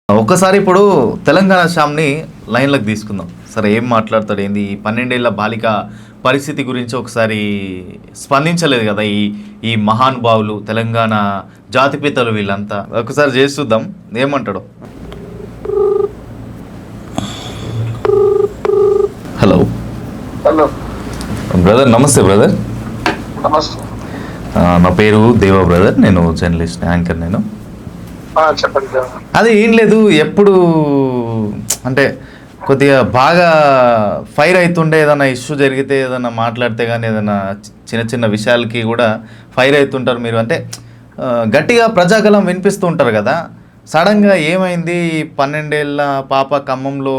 ఒక్కసారి ఇప్పుడు తెలంగాణ శ్యామ్ని లైన్లోకి తీసుకుందాం. సరే ఏం మాట్లాడతాడు, ఏంది ఈ 12 ఏళ్ల బాలిక పరిస్థితి గురించి ఒకసారి స్పందించలేదు కదా ఈ మహానుభావులు, తెలంగాణ జాతిపితలు వీళ్ళంతా. ఒకసారి చేసి చూద్దాం ఏమంటాడు. హలో హలో బ్రదర్, నమస్తే బ్రదర్. నమస్తే. నా పేరు దేవా బ్రదర్, నేను జర్నలిస్ట్, యాంకర్. నేను చెప్పండి. అది ఏం లేదు, ఎప్పుడు అంటే కొద్దిగా బాగా ఫైర్ అవుతుండే, ఏదైనా ఇష్యూ జరిగితే, ఏదైనా మాట్లాడితే కానీ, ఏదైనా చిన్న చిన్న విషయాలకి కూడా ఫైర్ అవుతుంటారు మీరు. అంటే గట్టిగా ప్రజాగలం వినిపిస్తూ ఉంటారు కదా. సడన్గా ఏమైంది, 12 ఏళ్ల పాప ఖమ్మంలో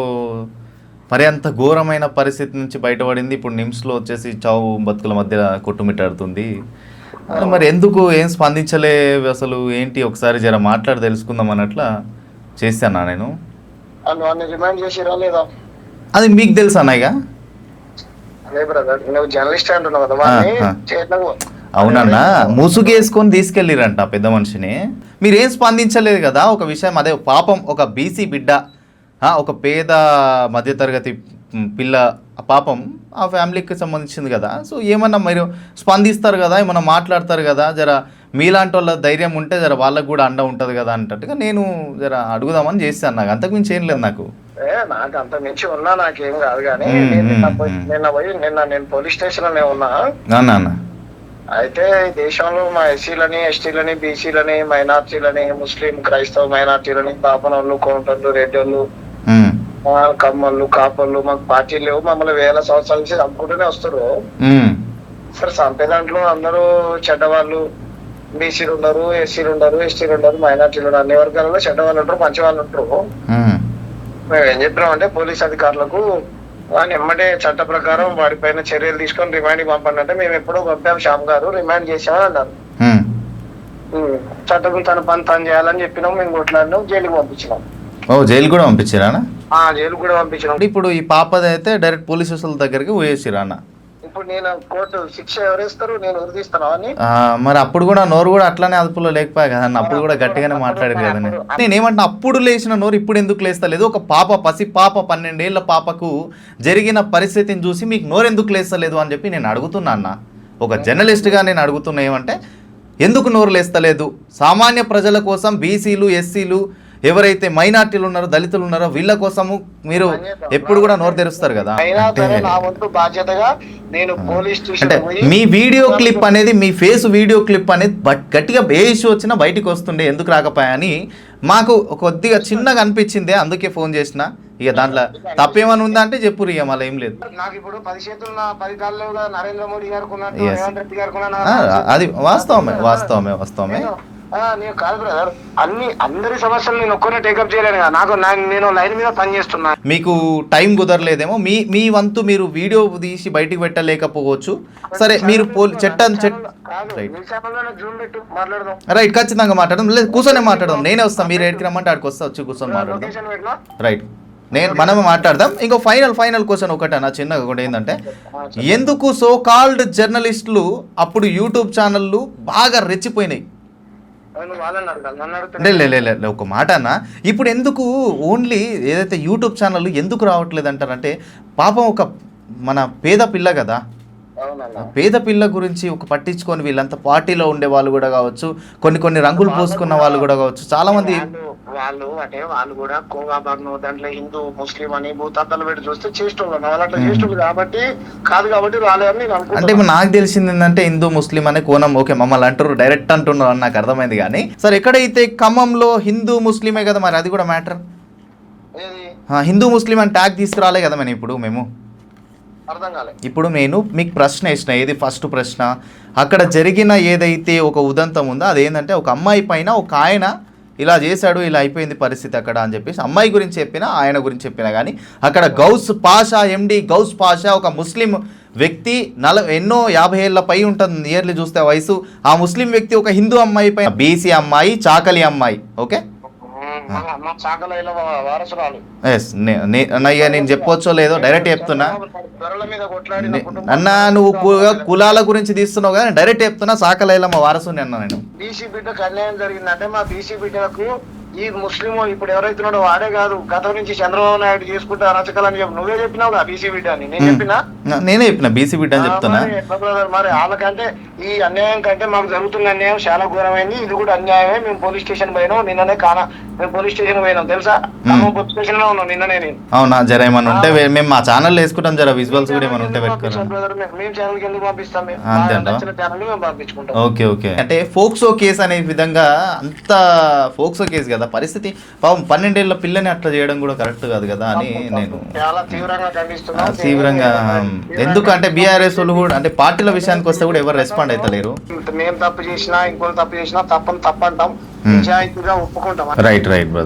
మరి అంత ఘోరమైన పరిస్థితి నుంచి బయటపడింది. ఇప్పుడు నిమ్స్లో వచ్చేసి చావు బతుకుల మధ్య కొట్టుమిట్టాడుతుంది. మరి ఎందుకు ఏం స్పందించలే అసలు, ఏంటి ఒకసారి జర మాట్లాడి తెలుసుకుందాం అన్నట్లా చేశానా నేను. రిమైండ్ చేసిరా లేదా? అది మీకు తెలుసా అన్నయ్య? అదే బ్రదర్, నువ్వు జర్నలిస్ట్ అంటున్నావు కదా. అవునన్నా, ముసుగేసుకొని తీసుకెళ్ళిరంట పెద్ద మనిషిని. మీరేం స్పందించలేదు కదా ఒక విషయం. అదే పాపం, ఒక బీసీ బిడ్డ, ఒక పేద మధ్యతరగతి పిల్ల, పాపం ఆ ఫ్యామిలీకి సంబంధించింది కదా. సో ఏమన్నా మీరు స్పందిస్తారు కదా, ఏమన్నా మాట్లాడతారు కదా. జర మీలాంటి వాళ్ళ ధైర్యం ఉంటే జర వాళ్ళకు కూడా అండ ఉంటుంది కదా అన్నట్టుగా నేను జర అడుగుదామని చేశాను. నాకు అంతకుమించి ఏం లేదు. నాకు అంత మించి ఉన్నా నాకేం కాదు కానీ, నేను పోలీస్ స్టేషన్ లోనే ఉన్నా. అయితే ఈ దేశంలో మా ఎస్సీలని, ఎస్టీలని, బీసీలని, మైనార్టీలని, ముస్లిం, క్రైస్తవ మైనార్టీలని, పాపనోళ్ళు, కోంటర్లు, రెడ్డోళ్ళు, కమ్మళ్ళు, కాపళ్ళు, మాకు పార్టీలు లేవు. మమ్మల్ని వేల సంవత్సరాల నుంచి చంపుకుంటూనే వస్తారు. సరే చంపే దాంట్లో అందరూ చెడ్డవాళ్ళు, బీసీలు ఉండరు, ఎస్సీలు ఉండరు, ఎస్టీలు ఉండరు, మైనార్టీలు ఉండరు. అన్ని వర్గాలలో చెడ్డవాళ్ళు ఉంటారు, మంచి వాళ్ళు ఉంటారు. మేము ఏం చెప్పినాం అంటే పోలీస్ అధికారులకు వాడిని ఎమ్మటే చట్ట ప్రకారం వాడిపైన చర్యలు తీసుకొని రిమాండ్ పంపండి అంటే, మేము ఎప్పుడో పంపాము, శ్యామ్ గారు రిమాండ్ చేసామని అన్నారు. చట్టం తన పని తను చేయాలని చెప్పినాం. మేము కొట్లాడినాం, జైలుకి పంపించినాం. జైలు కూడా పంపించారా? జైలు కూడా పంపించినాం. ఇప్పుడు ఈ పాపది అయితే డైరెక్ట్ పోలీస్ స్టేషన్ దగ్గరికి పోయేసిరా అన్న. ఇప్పుడు నేను కోర్టు శిక్ష ఎవరేస్తారు, నేను ఉరిదీస్తాను అని. మరి అప్పుడు కూడా నోరు కూడా అట్లానే అదుపులో లేకపోయా కదా, అప్పుడు కూడా గట్టిగానే మాట్లాడారు కదా. నేను ఏమంటున్నా, అప్పుడు లేచిన నోరు ఇప్పుడు ఎందుకు లేస్తలేదు? ఒక పాప, పసి పాప, 12 ఏళ్ల పాపకు జరిగిన పరిస్థితిని చూసి మీకు నోరు ఎందుకు లేస్తలేదు అని చెప్పి నేను అడుగుతున్నా అన్న. ఒక జర్నలిస్ట్గా నేను అడుగుతున్నా ఏమంటే, ఎందుకు నోరు లేస్తలేదు? సామాన్య ప్రజల కోసం, బీసీలు, ఎస్సీలు, ఎవరైతే మైనార్టీలు ఉన్నారో, దళితులు ఉన్నారో, వీళ్ళ కోసము మీరు ఎప్పుడు కూడా నోరు తెరుస్తారు కదా. అంటే మీ వీడియో క్లిప్ అనేది, మీ ఫేస్ వీడియో క్లిప్ అనేది గట్టిగా ఏ ఇష్యూ వచ్చినా బయటికి వస్తుండే, ఎందుకు రాకపోయా అని మాకు కొద్దిగా చిన్నగా అనిపించింది. అందుకే ఫోన్ చేసిన. ఇక దాంట్లో తప్పేమని ఉందా అంటే చెప్పురు, ఇక మళ్ళీ ఏం లేదు. అది వాస్తవమే, వాస్తవమే, వాస్తవమే. నేను కాదు బ్రదర్, అందరి సమస్యలు నేను ఒక్కనే టేకప్ చేయలేను కదా. నేను లైన్ మీద పని చేస్తున్నా. మీకు టైం కుదరలేదేమో, మీ వంతు మీరు వీడియో తీసి బయటికి పెట్టలేకపోవచ్చు. సరే, మీరు రైట్, ఖచ్చితంగా మాట్లాడదాం. లేదు, కూర్చొని మాట్లాడదాం. నేనే వస్తాను, మీరు ఎక్కడికి రమ్మంటే ఆడికి వస్తా, వచ్చి కూర్చొని మాట్లాడదాం. రైట్, మనమే మాట్లాడదాం. ఇంకో ఫైనల్ క్వశ్చన్ ఒకటే నా చిన్నగా కూడా ఏంటంటే, ఎందుకు సో కాల్డ్ జర్నలిస్టులు అప్పుడు యూట్యూబ్ ఛానళ్ళు బాగా రెచ్చిపోయినాయి? ఒక మాట అన్న, ఇప్పుడు ఎందుకు ఓన్లీ ఏదైతే యూట్యూబ్ ఛానల్ ఎందుకు రావట్లేదు అంటారంటే, పాపం ఒక మన పేద పిల్ల కదా, పేద పిల్ల గురించి ఒక పట్టించుకొని వీళ్ళంతా పార్టీలో ఉండే వాళ్ళు కూడా కావచ్చు, కొన్ని రంగులు పోసుకున్న వాళ్ళు కూడా కావచ్చు, చాలా మంది వాళ్ళు కూడా దాంట్లో హిందూ, ముస్లిం అని భూతార్థాలు పెట్టి చూస్తే చేస్తున్నారు కాబట్టి కాదు కాబట్టి రాలేదని. అంటే నాకు తెలిసింది ఏంటంటే, హిందూ ముస్లిం అనే కోణం ఓకే మమ్మల్ని అంటారు, డైరెక్ట్ అంటున్నారు అని నాకు అర్థమైంది. కానీ సరే, ఎక్కడైతే ఖమ్మంలో హిందూ ముస్లిమే కదా, మరి అది కూడా మ్యాటర్. హిందూ ముస్లిం అని ట్యాగ్ తీసుకురాలే కదా మనం. ఇప్పుడు మేము ఇప్పుడు నేను మీకు ప్రశ్న వేసిన, ఏది ఫస్ట్ ప్రశ్న, అక్కడ జరిగిన ఏదైతే ఒక ఉదంతం ఉందో అదేంటంటే, ఒక అమ్మాయి పైన ఒక ఆయన ఇలా చేశాడు, ఇలా అయిపోయింది పరిస్థితి అక్కడ అని చెప్పేసి అమ్మాయి గురించి చెప్పినా, ఆయన గురించి చెప్పినా. కానీ అక్కడ గౌస్ పాషా, ఎండి గౌస్ పాషా, ఒక ముస్లిం వ్యక్తి, 50 ఏళ్ళ పై ఉంటుంది నియర్లీ చూస్తే వయసు. ఆ ముస్లిం వ్యక్తి ఒక హిందూ అమ్మాయి పైన, బీసీ అమ్మాయి, చాకలి అమ్మాయి, ఓకే, నేను చెప్పొచ్చో లేదో డైరెక్ట్ చెప్తున్నా అన్నా. నువ్వు కులాల గురించి తీస్తున్నావు కదా, డైరెక్ట్ చెప్తున్నా, సాకలైలమ్మ వారసుని అన్నా నేను. బీసీ బిడ్డకు అన్యాయం జరిగిందంటే, మా బీసీ బిడ్డలకు ఈ ముస్లిం ఇప్పుడు ఎవరైతున్నాడో వాడే కాదు, గతం నుంచి చంద్రబాబు నాయుడు చేసుకుంటే అరచకాలని చెప్పి నువ్వే చెప్పినావు బీసీ బిడ్డ అని. నేను చెప్పినా? నేనే చెప్పిన బీసీ బిడ్డ అని చెప్తున్నా. మరి వాళ్ళకంటే ఈ అన్యాయం కంటే మాకు జరుగుతున్న అన్యాయం చాలా ఘోరమైంది, ఇది కూడా అన్యాయమే. మేము పోలీస్ స్టేషన్ పోయినాం నిన్ననే, మేము పోలీస్ స్టేషన్ పోయినాం తెలుసా, పోలీస్ స్టేషన్ లో ఉన్నాం నిన్ననే నేను. అవునా, జర ఏమన్నా ఉంటే మేము మా ఛానల్ వేసుకుంటాం, జర విజువల్స్ కూడా ఏమైనా ఉంటే పెట్టుకోండి. మేము ఛానల్ కి ఎందుకు పంపిస్తాం, మేము ఛానల్ మేము పంపించుకుంటాం. Okay okay. అంటే ఫోక్సో కేసు అనే విధంగా అంత ఫోక్సో కేసు కదా పరిస్థితి, పాపం 12 ఏళ్ల పిల్లని అట్లా చేయడం కూడా కరెక్ట్ కాదు కదా అని నేను చాలా తీవ్రంగా ఖండిస్తున్నాను. తీవ్రంగా ఎందుకంటే బీఆర్ఎస్ వాళ్ళు కూడా అంటే పార్టీల విషయానికి వస్తే కూడా ఎవరు రెస్పాండ్ అవుతలేరు. మేము తప్పు చేసినా ఇంకోటి తప్పు చేసినా తప్పని తప్పంటాం, నిజాయితీగా ఒప్పుకుంటాం. Right right brother.